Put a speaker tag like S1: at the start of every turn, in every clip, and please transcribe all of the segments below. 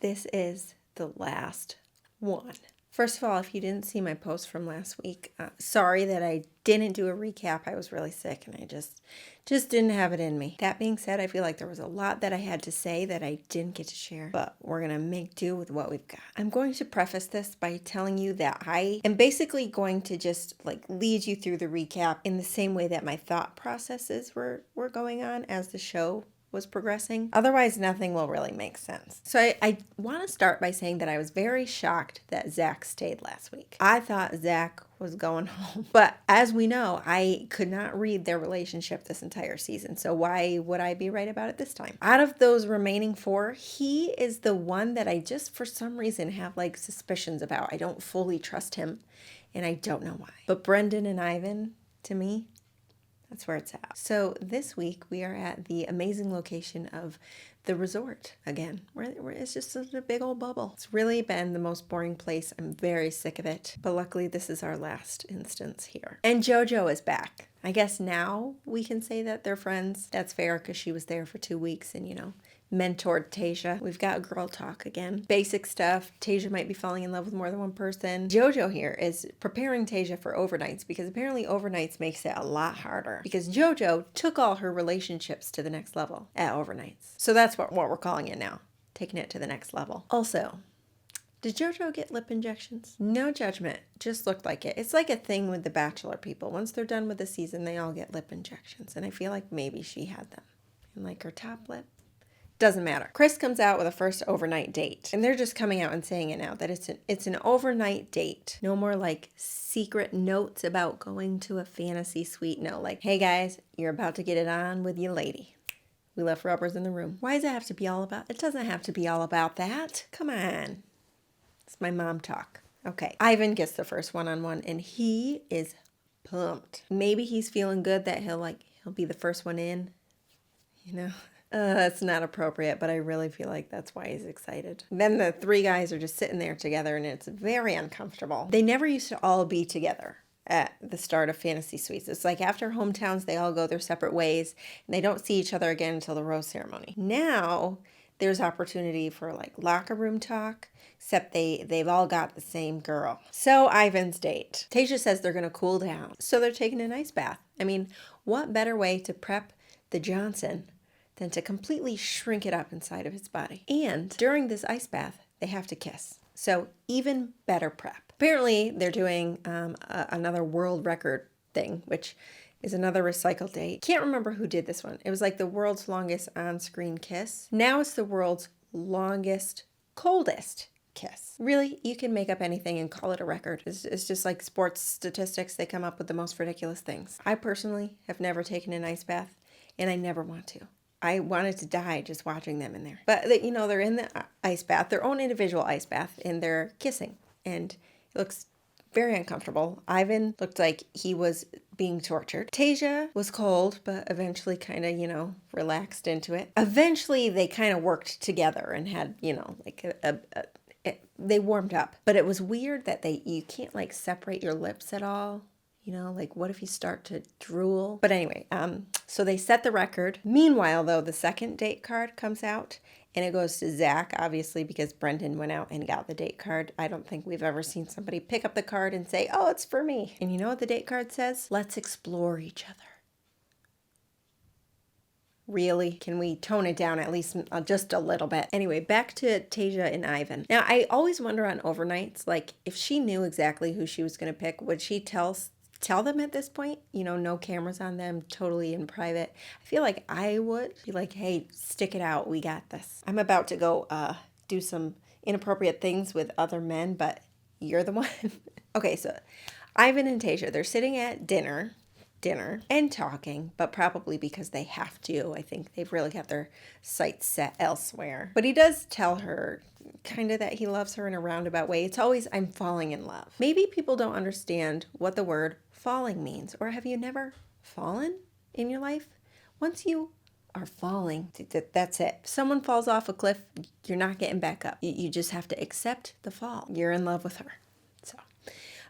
S1: This is the last one. First of all, if you didn't see my post from last week, sorry that I didn't do a recap. I was really sick and I just didn't have it in me. That being said, I feel like there was a lot that I had to say that I didn't get to share, but we're going to make do with what we've got. I'm going to preface this by telling you that I am basically going to just like lead you through the recap in the same way that my thought processes were going on as the show was progressing. Otherwise, nothing will really make sense. So I want to start by saying that I was very shocked that Zach stayed last week. I thought Zach was going home. But as we know, I could not read their relationship this entire season. So why would I be right about it this time? Out of those remaining 4, he is the one that I just for some reason have like suspicions about. I don't fully trust him and I don't know why. But Brendan and Ivan, to me, that's where it's at. So this week we are at the amazing location of the resort again, where it's just a big old bubble. It's really been the most boring place. I'm very sick of it. But luckily this is our last instance here. And JoJo is back. I guess now we can say that they're friends. That's fair because she was there for 2 weeks and, mentored Tayshia. We've got girl talk again. Basic stuff. Tayshia might be falling in love with more than one person. JoJo here is preparing Tayshia for overnights because apparently overnights makes it a lot harder because JoJo took all her relationships to the next level at overnights. So that's what we're calling it now. Taking it to the next level. Also, did JoJo get lip injections? No judgment. Just looked like it. It's like a thing with the Bachelor people. Once they're done with the season, they all get lip injections. And I feel like maybe she had them. And like her top lip. Doesn't matter. Chris comes out with a first overnight date. And they're just coming out and saying it now, that it's an overnight date. No more like secret notes about going to a fantasy suite. No, like, hey guys, you're about to get it on with your lady. We left rubbers in the room. Why does it have to be all about? It doesn't have to be all about that. Come on. It's my mom talk. Okay. Ivan gets the first one-on-one and he is pumped. Maybe he's feeling good that he'll be the first one in, It's not appropriate, but I really feel like that's why he's excited. Then the 3 guys are just sitting there together and it's very uncomfortable. They never used to all be together at the start of Fantasy Suites. It's like after hometowns, they all go their separate ways and they don't see each other again until the rose ceremony. Now there's opportunity for like locker room talk, except they've all got the same girl. So Ivan's date. Tayshia says they're going to cool down. So they're taking an ice bath. I mean, what better way to prep the Johnson than to completely shrink it up inside of his body. And during this ice bath, they have to kiss. So even better prep. Apparently, they're doing another world record thing, which is another recycled date. Can't remember who did this one. It was like the world's longest on-screen kiss. Now it's the world's longest, coldest kiss. Really, you can make up anything and call it a record. It's just like sports statistics. They come up with the most ridiculous things. I personally have never taken an ice bath, and I never want to. I wanted to die just watching them in there. But, they're in the ice bath, their own individual ice bath, and they're kissing. And it looks very uncomfortable. Ivan looked like he was being tortured. Tayshia was cold, but eventually kind of, relaxed into it. Eventually, they kind of worked together and had, they warmed up. But it was weird that you can't, separate your lips at all. What if you start to drool? But anyway, so they set the record. Meanwhile, though, the second date card comes out and it goes to Zach, obviously, because Brendan went out and got the date card. I don't think we've ever seen somebody pick up the card and say, oh, it's for me. And you know what the date card says? Let's explore each other. Really? Can we tone it down at least just a little bit? Anyway, back to Tayshia and Ivan. Now, I always wonder on overnights, if she knew exactly who she was going to pick, would she tell them at this point, no cameras on them, totally in private? I feel like I would be like, hey, stick it out. We got this. I'm about to go do some inappropriate things with other men, but you're the one. Okay, so Ivan and Tayshia, they're sitting at dinner and talking, but probably because they have to. I think they've really got their sights set elsewhere. But he does tell her kind of that he loves her in a roundabout way. It's always, I'm falling in love. Maybe people don't understand what the word falling means. Or have you never fallen in your life? Once you are falling, that's it. If someone falls off a cliff, you're not getting back up. You just have to accept the fall. You're in love with her. So,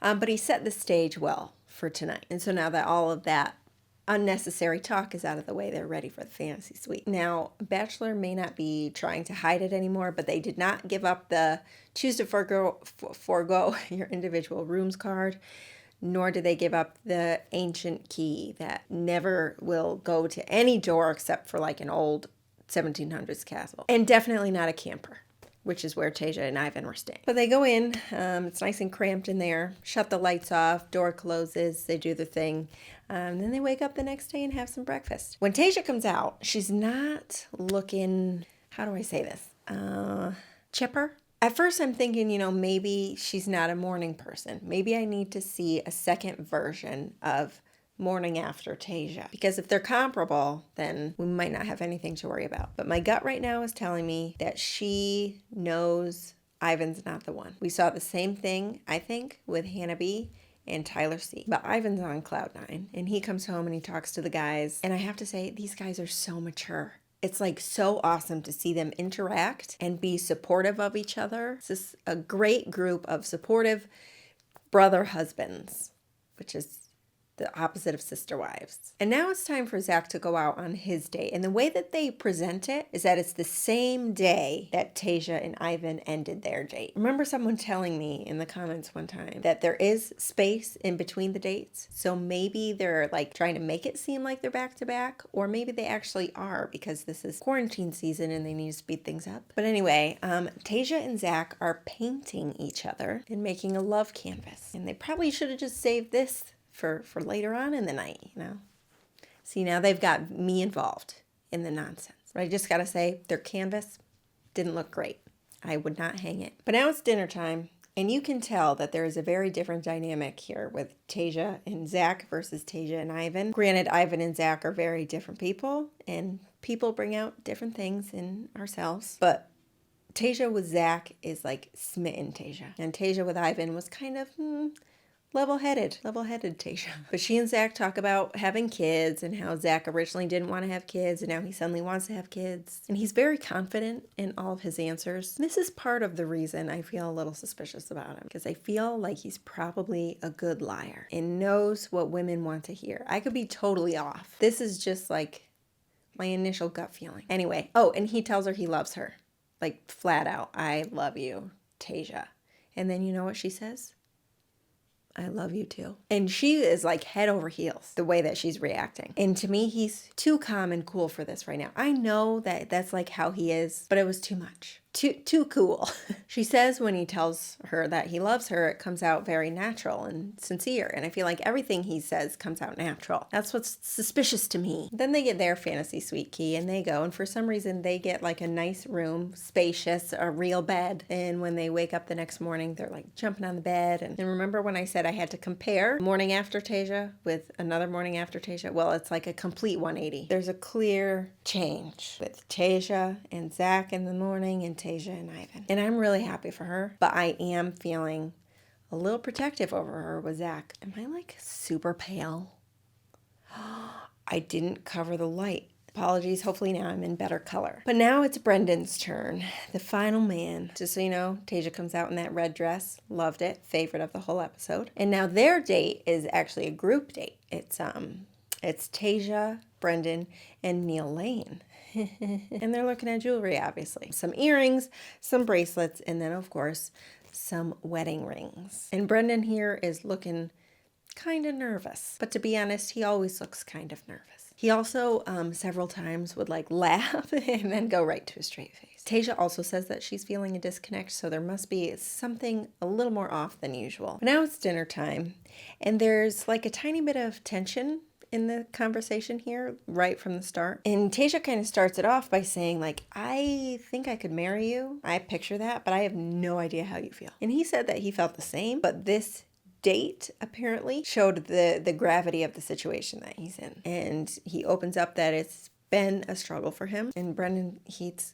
S1: but he set the stage well for tonight. And so now that all of that unnecessary talk is out of the way. They're ready for the fantasy suite. Now, Bachelor may not be trying to hide it anymore, but they did not give up the choose to forego your individual rooms card, nor do they give up the ancient key that never will go to any door except for like an old 1700s castle. And definitely not a camper, which is where Tayshia and Ivan were staying. But they go in, it's nice and cramped in there, shut the lights off, door closes, they do the thing. Then they wake up the next day and have some breakfast. When Tayshia comes out, she's not looking, how do I say this? Chipper. At first I'm thinking, maybe she's not a morning person. Maybe I need to see a second version of morning after Tayshia. Because if they're comparable, then we might not have anything to worry about. But my gut right now is telling me that she knows Ivan's not the one. We saw the same thing, I think, with Hannah B and Tyler C. But Ivan's on cloud 9, and he comes home and he talks to the guys. And I have to say, these guys are so mature. It's like so awesome to see them interact and be supportive of each other. It's just a great group of supportive brother husbands, which is the opposite of sister wives. And now it's time for Zach to go out on his date. And the way that they present it is that it's the same day that Tayshia and Ivan ended their date. Remember someone telling me in the comments one time that there is space in between the dates. So maybe they're like trying to make it seem like they're back to back, or maybe they actually are because this is quarantine season and they need to speed things up. But anyway, Tayshia and Zach are painting each other and making a love canvas. And they probably should have just saved this for later on in the night, See, now they've got me involved in the nonsense. But I just gotta say, their canvas didn't look great. I would not hang it. But now it's dinner time, and you can tell that there is a very different dynamic here with Tayshia and Zach versus Tayshia and Ivan. Granted, Ivan and Zach are very different people, and people bring out different things in ourselves. But Tayshia with Zach is like smitten Tayshia. And Tayshia with Ivan was kind of, level-headed Tayshia. But she and Zach talk about having kids and how Zach originally didn't want to have kids and now he suddenly wants to have kids. And he's very confident in all of his answers. And this is part of the reason I feel a little suspicious about him, because I feel like he's probably a good liar and knows what women want to hear. I could be totally off. This is just like my initial gut feeling. Anyway, and he tells her he loves her. Like flat out, I love you, Tayshia. And then you know what she says? I love you too. And she is like head over heels the way that she's reacting. And to me, he's too calm and cool for this right now. I know that that's like how he is, but it was too much. Too cool. She says when he tells her that he loves her, it comes out very natural and sincere. And I feel like everything he says comes out natural. That's what's suspicious to me. Then they get their fantasy suite key and they go. And for some reason, they get like a nice room, spacious, a real bed. And when they wake up the next morning, they're like jumping on the bed. And remember when I said I had to compare morning after Tayshia with another morning after Tayshia? Well, it's like a complete 180. There's a clear change with Tayshia and Zach in the morning and Tayshia and Ivan. And I'm really happy for her, but I am feeling a little protective over her with Zach. Am I like super pale? I didn't cover the light. Apologies, hopefully now I'm in better color. But now it's Brendan's turn, the final man. Just so you know, Tayshia comes out in that red dress. Loved it. Favorite of the whole episode. And now their date is actually a group date. It's Tayshia, Brendan, and Neil Lane. And they're looking at jewelry, obviously. Some earrings, some bracelets, and then, of course, some wedding rings. And Brendan here is looking kind of nervous. But to be honest, he always looks kind of nervous. He also several times would like laugh and then go right to a straight face. Tayshia also says that she's feeling a disconnect, so there must be something a little more off than usual. But now it's dinner time, and there's like a tiny bit of tension in the conversation here right from the start. And Tayshia kind of starts it off by saying like, I think I could marry you. I picture that, but I have no idea how you feel. And he said that he felt the same, but this date apparently showed the gravity of the situation that he's in. And he opens up that it's been a struggle for him. And Brendan, he's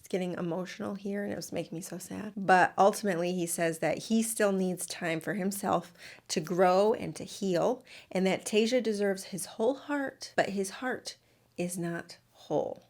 S1: getting emotional here, and it was making me so sad. But ultimately, he says that he still needs time for himself to grow and to heal, and that Tayshia deserves his whole heart, but his heart is not whole.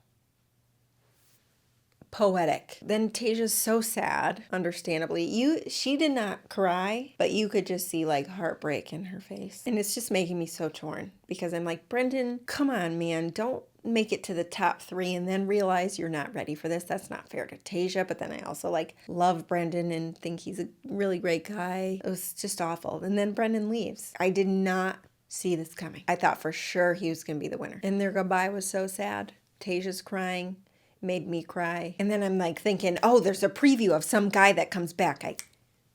S1: poetic. Then Tayshia's so sad, understandably. She did not cry, but you could just see like heartbreak in her face. And it's just making me so torn because I'm like, Brendan, come on, man, don't make it to the top 3 and then realize you're not ready for this. That's not fair to Tayshia. But then I also like love Brendan and think he's a really great guy. It was just awful. And then Brendan leaves. I did not see this coming. I thought for sure he was going to be the winner. And their goodbye was so sad. Tayshia's crying, made me cry. And then I'm like thinking, oh, there's a preview of some guy that comes back.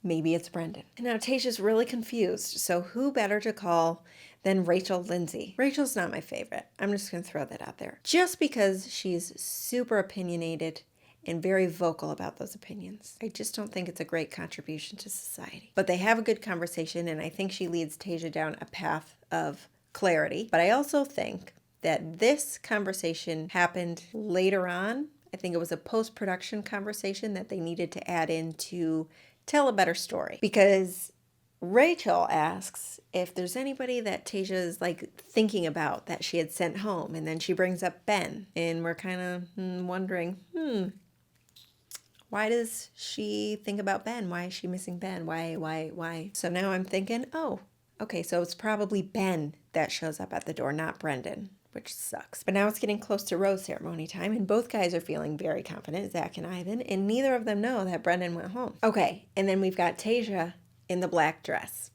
S1: Maybe it's Brendan. And now Tayshia's really confused. So who better to call than Rachel Lindsay? Rachel's not my favorite. I'm just going to throw that out there. Just because she's super opinionated and very vocal about those opinions. I just don't think it's a great contribution to society. But they have a good conversation, and I think she leads Tayshia down a path of clarity. But I also think that this conversation happened later on. I think it was a post-production conversation that they needed to add in to tell a better story. Because Rachel asks if there's anybody that Tayshia is like thinking about that she had sent home. And then she brings up Ben. And we're kind of wondering, why does she think about Ben? Why is she missing Ben? Why? So now I'm thinking, oh, okay, so it's probably Ben that shows up at the door, not Brendan, which sucks. But now it's getting close to rose ceremony time, and both guys are feeling very confident, Zach and Ivan, and neither of them know that Brendan went home. Okay, and then we've got Tayshia in the black dress.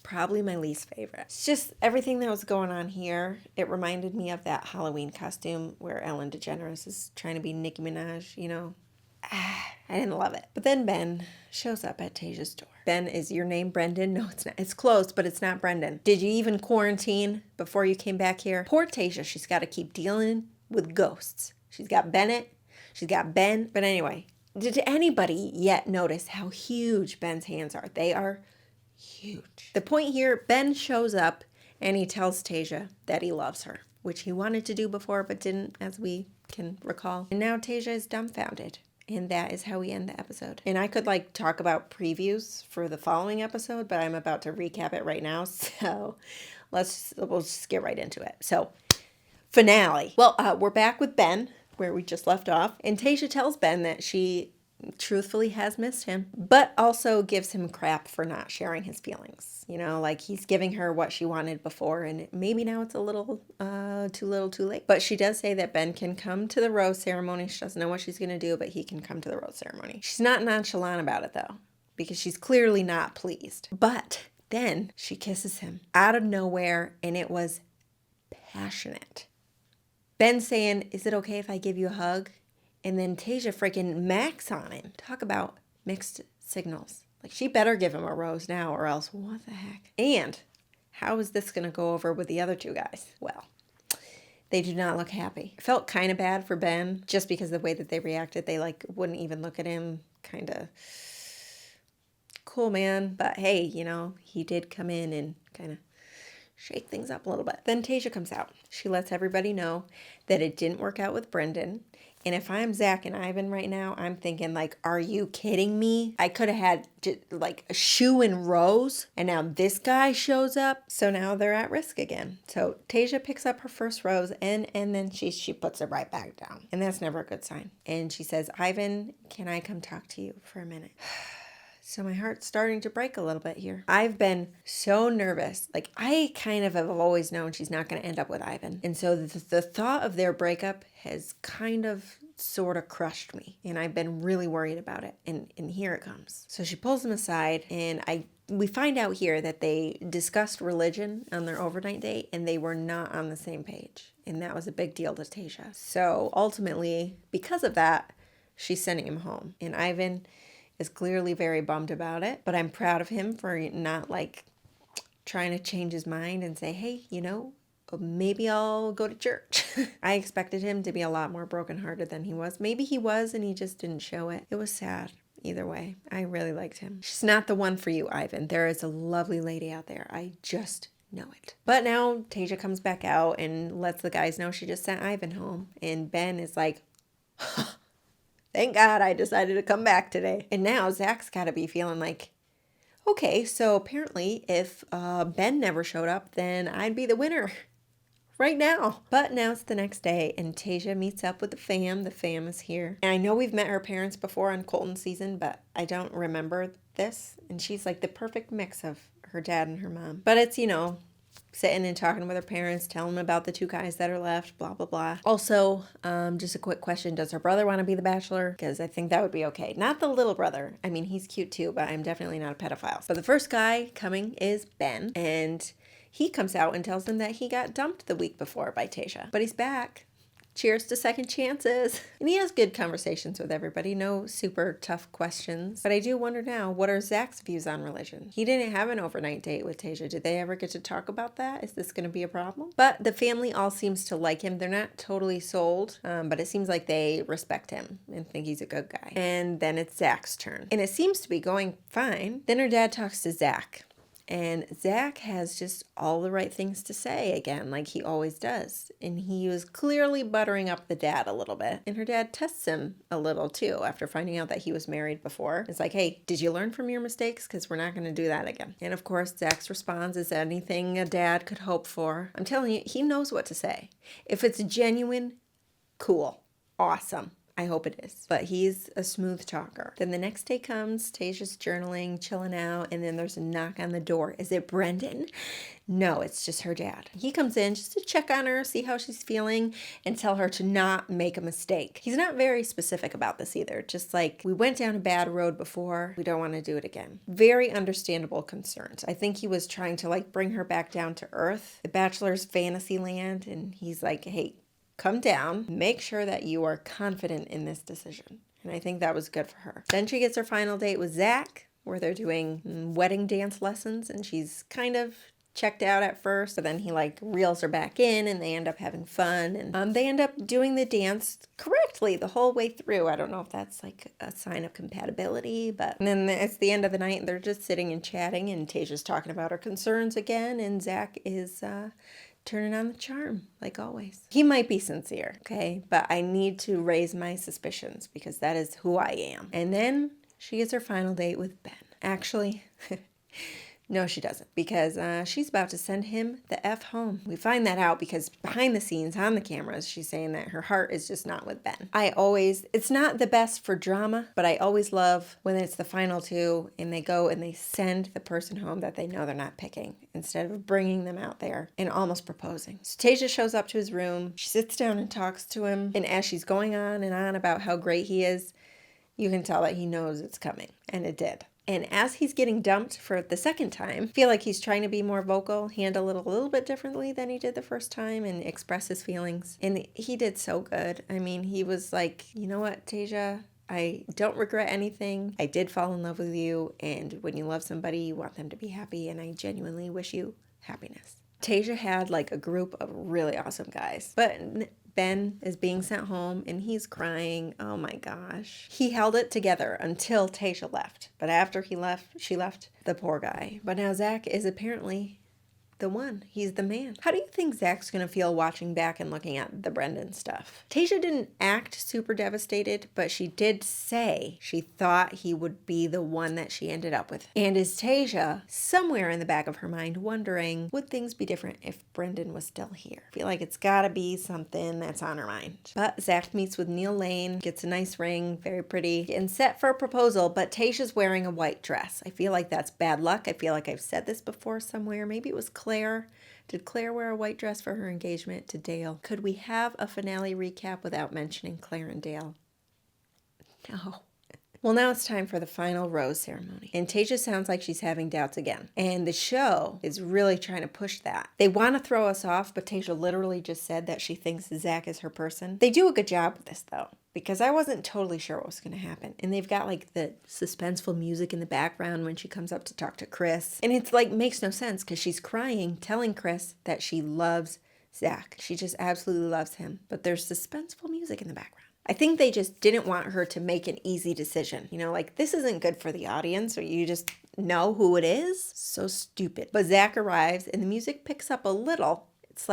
S1: Probably my least favorite. It's just everything that was going on here. It reminded me of that Halloween costume where Ellen DeGeneres is trying to be Nicki Minaj, you know. I didn't love it. But then Ben shows up at Tayshia's door. Ben, is your name Brendan? No, it's not. It's closed, but it's not Brendan. Did you even quarantine before you came back here? Poor Tayshia. She's got to keep dealing with ghosts. She's got Bennett. She's got Ben. But anyway, did anybody yet notice how huge Ben's hands are? They are huge. The point here, Ben shows up and he tells Tayshia that he loves her, which he wanted to do before but didn't, as we can recall. And now Tayshia is dumbfounded. And that is how we end the episode. And I could like talk about previews for the following episode, but I'm about to recap it right now. So we'll just get right into it. So finale. Well, we're back with Ben where we just left off. And Tayshia tells Ben that she truthfully has missed him, but also gives him crap for not sharing his feelings. You know, like he's giving her what she wanted before, and maybe now it's a little too late. But she does say that Ben can come to the rose ceremony. She doesn't know what she's going to do, but he can come to the rose ceremony. She's not nonchalant about it, though, because she's clearly not pleased. But then she kisses him out of nowhere, and it was passionate. Ben saying, "Is it okay if I give you a hug?" And then Tayshia freaking macks on him. Talk about mixed signals. Like, she better give him a rose now or else what the heck? And how is this going to go over with the other two guys? Well, they do not look happy. I felt kind of bad for Ben just because of the way that they reacted. They like wouldn't even look at him. Kind of cool, man. But hey, you know, he did come in and kind of shake things up a little bit. Then Tayshia comes out. She lets everybody know that it didn't work out with Brendan. And if I'm Zach and Ivan right now, I'm thinking like, are you kidding me? I could have had like a shoe and rose, and now this guy shows up. So now they're at risk again. So Tayshia picks up her first rose and then she puts it right back down. And that's never a good sign. And she says, "Ivan, can I come talk to you for a minute?" So my heart's starting to break a little bit here. I've been so nervous. Like, I kind of have always known she's not going to end up with Ivan. And so the thought of their breakup has kind of sort of crushed me. And I've been really worried about it. And here it comes. So she pulls him aside, and we find out here that they discussed religion on their overnight date, and they were not on the same page. And that was a big deal to Tayshia. So ultimately, because of that, she's sending him home. And Ivan is clearly very bummed about it, but I'm proud of him for not like trying to change his mind and say, hey, you know, maybe I'll go to church. I expected him to be a lot more brokenhearted than he was. Maybe he was and he just didn't show it. It was sad. Either way, I really liked him. She's not the one for you, Ivan. There is a lovely lady out there. I just know it. But now Tayshia comes back out and lets the guys know she just sent Ivan home. And Ben is like, thank God I decided to come back today. And now Zach's got to be feeling like, okay, so apparently if Ben never showed up, then I'd be the winner. right now. But now it's the next day, and Tayshia meets up with the fam. The fam is here. And I know we've met her parents before on Colton season, but I don't remember this. And she's like the perfect mix of her dad and her mom. But it's, sitting and talking with her parents, telling them about the 2 guys that are left, blah, blah, blah. Also, just a quick question. Does her brother want to be the bachelor? Because I think that would be okay. Not the little brother. I mean, he's cute too, but I'm definitely not a pedophile. So the first guy coming is Ben, and he comes out and tells them that he got dumped the week before by Tayshia, but he's back. Cheers to second chances. And he has good conversations with everybody. No super tough questions. But I do wonder now, what are Zach's views on religion? He didn't have an overnight date with Tayshia. Did they ever get to talk about that? Is this going to be a problem? But the family all seems to like him. They're not totally sold, but it seems like they respect him and think he's a good guy. And then it's Zach's turn. And it seems to be going fine. Then her dad talks to Zach. And Zach has just all the right things to say again, like he always does. And he was clearly buttering up the dad a little bit. And her dad tests him a little too after finding out that he was married before. It's like, hey, did you learn from your mistakes? Because we're not going to do that again. And of course, Zach's response is anything a dad could hope for. I'm telling you, he knows what to say. If it's genuine, cool, awesome. I hope it is. But he's a smooth talker. Then the next day comes, Tayshia's journaling, chilling out, and then there's a knock on the door. Is it Brendan? No, it's just her dad. He comes in just to check on her, see how she's feeling, and tell her to not make a mistake. He's not very specific about this either. Just like, we went down a bad road before, we don't want to do it again. Very understandable concerns. I think he was trying to bring her back down to earth, the bachelor's fantasy land, and he's like, hey, come down, make sure that you are confident in this decision. And I think that was good for her. Then she gets her final date with Zach, where they're doing wedding dance lessons, and she's kind of checked out at first, but then he reels her back in, and they end up having fun, and they end up doing the dance correctly the whole way through. I don't know if that's a sign of compatibility, but and then it's the end of the night, and they're just sitting and chatting, and Tayshia's talking about her concerns again, and Zach is turning on the charm, like always. He might be sincere, okay? But I need to raise my suspicions because that is who I am. And then she gets her final date with Ben. Actually, no, she doesn't, because she's about to send him the F home. We find that out because behind the scenes on the cameras, she's saying that her heart is just not with Ben. It's not the best for drama, but I always love when it's the final 2 and they go and they send the person home that they know they're not picking instead of bringing them out there and almost proposing. So Tayshia shows up to his room. She sits down and talks to him. And as she's going on and on about how great he is, you can tell that he knows it's coming. And it did. And as he's getting dumped for the second time, I feel like he's trying to be more vocal, handle it a little bit differently than he did the first time, and express his feelings. And he did so good. I mean, he was like, you know what, Tayshia? I don't regret anything. I did fall in love with you. And when you love somebody, you want them to be happy. And I genuinely wish you happiness. Tayshia had a group of really awesome guys. But Ben is being sent home and he's crying. Oh my gosh. He held it together until Tayshia left. But after she left the poor guy. But now Zach is apparently the one. He's the man. How do you think Zach's going to feel watching back and looking at the Brendan stuff? Tayshia didn't act super devastated, but she did say she thought he would be the one that she ended up with. And is Tayshia somewhere in the back of her mind wondering, would things be different if Brendan was still here? I feel like it's got to be something that's on her mind. But Zach meets with Neil Lane, gets a nice ring, very pretty, and set for a proposal, but Tayshia's wearing a white dress. I feel like that's bad luck. I feel like I've said this before somewhere. Maybe it was Claire. Did Claire wear a white dress for her engagement to Dale? Could we have a finale recap without mentioning Claire and Dale? No. Well, now it's time for the final rose ceremony. And Tayshia sounds like she's having doubts again. And the show is really trying to push that. They want to throw us off, but Tayshia literally just said that she thinks Zach is her person. They do a good job with this, though, because I wasn't totally sure what was going to happen. And they've got the suspenseful music in the background when she comes up to talk to Chris. And it's makes no sense because she's crying, telling Chris that she loves Zach. She just absolutely loves him. But there's suspenseful music in the background. I think they just didn't want her to make an easy decision. This isn't good for the audience, or you just know who it is. So stupid. But Zach arrives and the music picks up a little. It's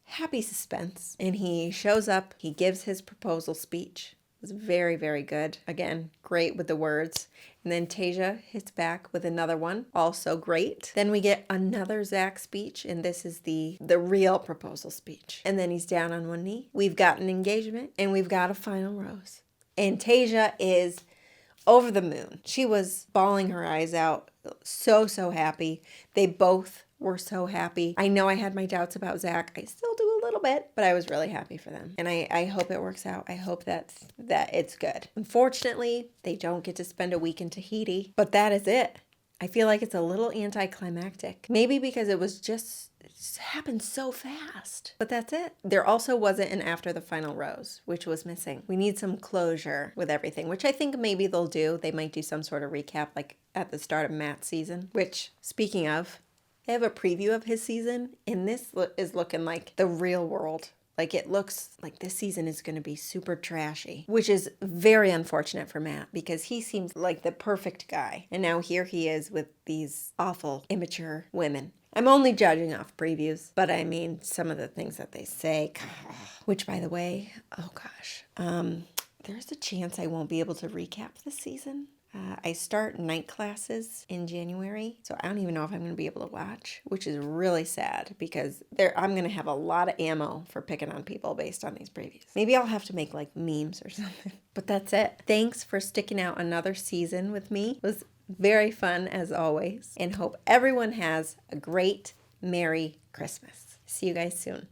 S1: happy suspense. And he shows up, he gives his proposal speech. was very, very good. Again, great with the words. And then Tayshia hits back with another one, also great. Then we get another Zach speech, and this is the real proposal speech. And then he's down on one knee. We've got an engagement, and we've got a final rose. And Tayshia is over the moon. She was bawling her eyes out, so, so happy. They both were so happy. I know I had my doubts about Zach. I still do a little bit, but I was really happy for them. And I hope it works out. I hope that it's good. Unfortunately, they don't get to spend a week in Tahiti, but that is it. I feel like it's a little anticlimactic. Maybe because it just happened so fast. But that's it. There also wasn't an after the final rose, which was missing. We need some closure with everything, which I think maybe they'll do. They might do some sort of recap like at the start of Matt's season, which, speaking of, they have a preview of his season, and this is looking like the real world. Like, it looks like this season is going to be super trashy, which is very unfortunate for Matt because he seems like the perfect guy. And now here he is with these awful, immature women. I'm only judging off previews, but I mean, some of the things that they say, which, by the way, oh gosh, there's a chance I won't be able to recap this season. I start night classes in January, so I don't even know if I'm going to be able to watch, which is really sad because I'm going to have a lot of ammo for picking on people based on these previews. Maybe I'll have to make like memes or something. But that's it. Thanks for sticking out another season with me. It was very fun as always, and hope everyone has a great, Merry Christmas. See you guys soon.